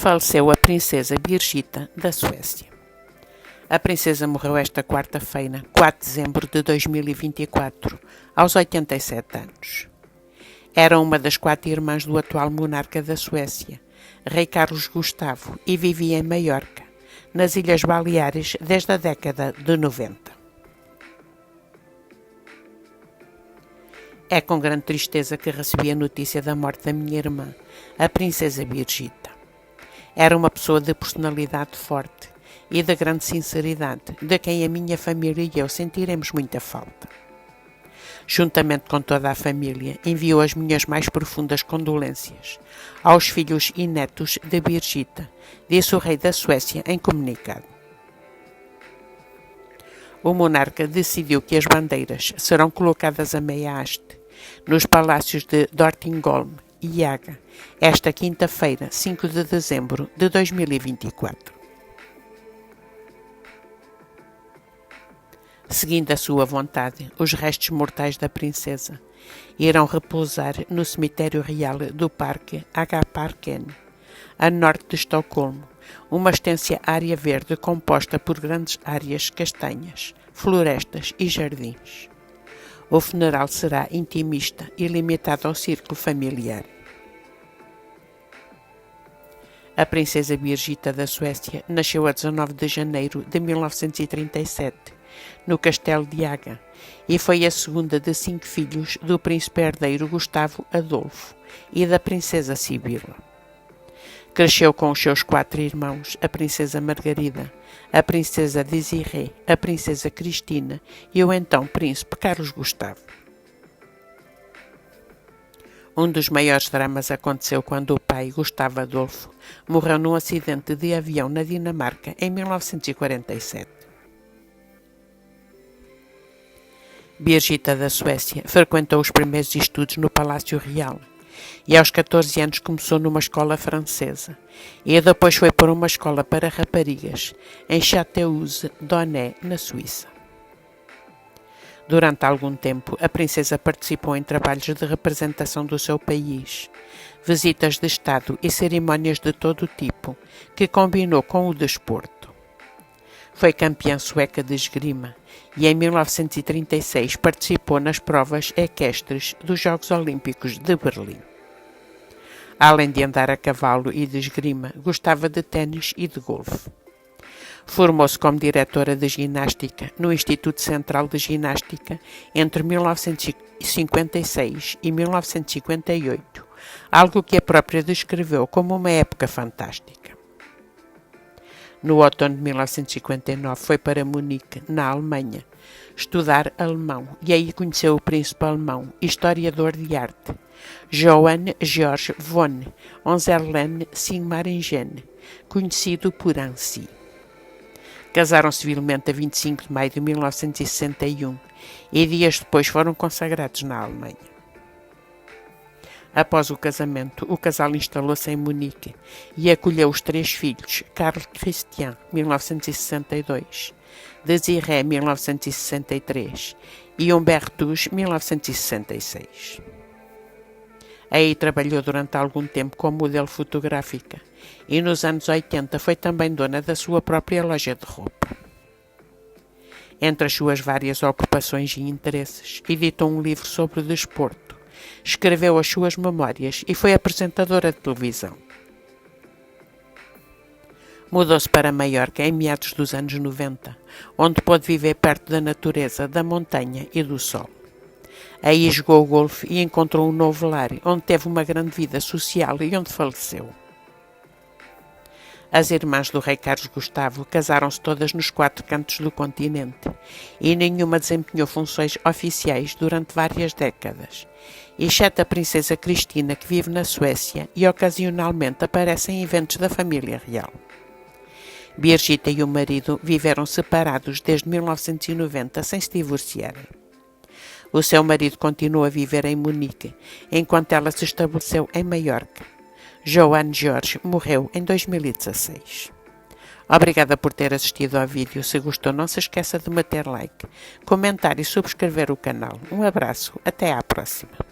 faleceu a princesa Birgitta da Suécia. A princesa morreu esta quarta-feira, 4 de dezembro de 2024, aos 87 anos. Era uma das 4 irmãs do atual monarca da Suécia, Rei Carlos Gustavo, e vivia em Maiorca, nas Ilhas Baleares, desde a década de 90. É com grande tristeza que recebi a notícia da morte da minha irmã, a princesa Birgitta. Era uma pessoa de personalidade forte e de grande sinceridade, de quem a minha família e eu sentiremos muita falta. Juntamente com toda a família, envio as minhas mais profundas condolências aos filhos e netos de Birgitta, disse o rei da Suécia em comunicado. O monarca decidiu que as bandeiras serão colocadas a meia haste nos palácios de Drottningholm e Haga, esta quinta-feira, 5 de dezembro de 2024. Seguindo a sua vontade, os restos mortais da princesa irão repousar no cemitério real do Parque Hagaparken, a norte de Estocolmo, uma extensa área verde composta por grandes áreas castanhas, florestas e jardins. O funeral será intimista e limitado ao círculo familiar. A princesa Birgitta da Suécia nasceu a 19 de janeiro de 1937, no Castelo de Haga, e foi a segunda de 5 filhos do príncipe herdeiro Gustavo Adolfo e da princesa Sibila. Cresceu com os seus 4 irmãos, a princesa Margarida, a princesa Desirée, a princesa Cristina e o então príncipe Carlos Gustavo. Um dos maiores dramas aconteceu quando o pai, Gustavo Adolfo, morreu num acidente de avião na Dinamarca em 1947. Birgitta da Suécia frequentou os primeiros estudos no Palácio Real e aos 14 anos começou numa escola francesa e depois foi para uma escola para raparigas em Châteauze-Donay, na Suíça. Durante algum tempo, a princesa participou em trabalhos de representação do seu país, visitas de Estado e cerimónias de todo tipo, que combinou com o desporto. Foi campeã sueca de esgrima e em 1936 participou nas provas equestres dos Jogos Olímpicos de Berlim. Além de andar a cavalo e de esgrima, gostava de ténis e de golfe. Formou-se como diretora de ginástica no Instituto Central de Ginástica entre 1956 e 1958, algo que a própria descreveu como uma época fantástica. No outono de 1959 foi para Munique, na Alemanha, estudar alemão e aí conheceu o príncipe alemão, historiador de arte, Johann Georg von Unserlen-Sigmaringen, conhecido por Ansi. Casaram civilmente a 25 de maio de 1961 e dias depois foram consagrados na Alemanha. Após o casamento, o casal instalou-se em Munique e acolheu os 3 filhos, Karl Christian, 1962, Desirée, 1963 e Hubertus, 1966. Aí trabalhou durante algum tempo como modelo fotográfica e nos anos 80 foi também dona da sua própria loja de roupa. Entre as suas várias ocupações e interesses, editou um livro sobre o desporto, escreveu as suas memórias e foi apresentadora de televisão. Mudou-se para Maiorca em meados dos anos 90, onde pôde viver perto da natureza, da montanha e do sol. Aí jogou o golfe e encontrou um novo lar, onde teve uma grande vida social e onde faleceu. As irmãs do rei Carlos Gustavo casaram-se todas nos 4 cantos do continente e nenhuma desempenhou funções oficiais durante várias décadas, exceto a princesa Cristina, que vive na Suécia e ocasionalmente aparece em eventos da família real. Birgitta e o marido viveram separados desde 1990 sem se divorciarem. O seu marido continuou a viver em Munique, enquanto ela se estabeleceu em Maiorca. Johann Georg morreu em 2016. Obrigada por ter assistido ao vídeo. Se gostou, não se esqueça de meter like, comentar e subscrever o canal. Um abraço, até à próxima.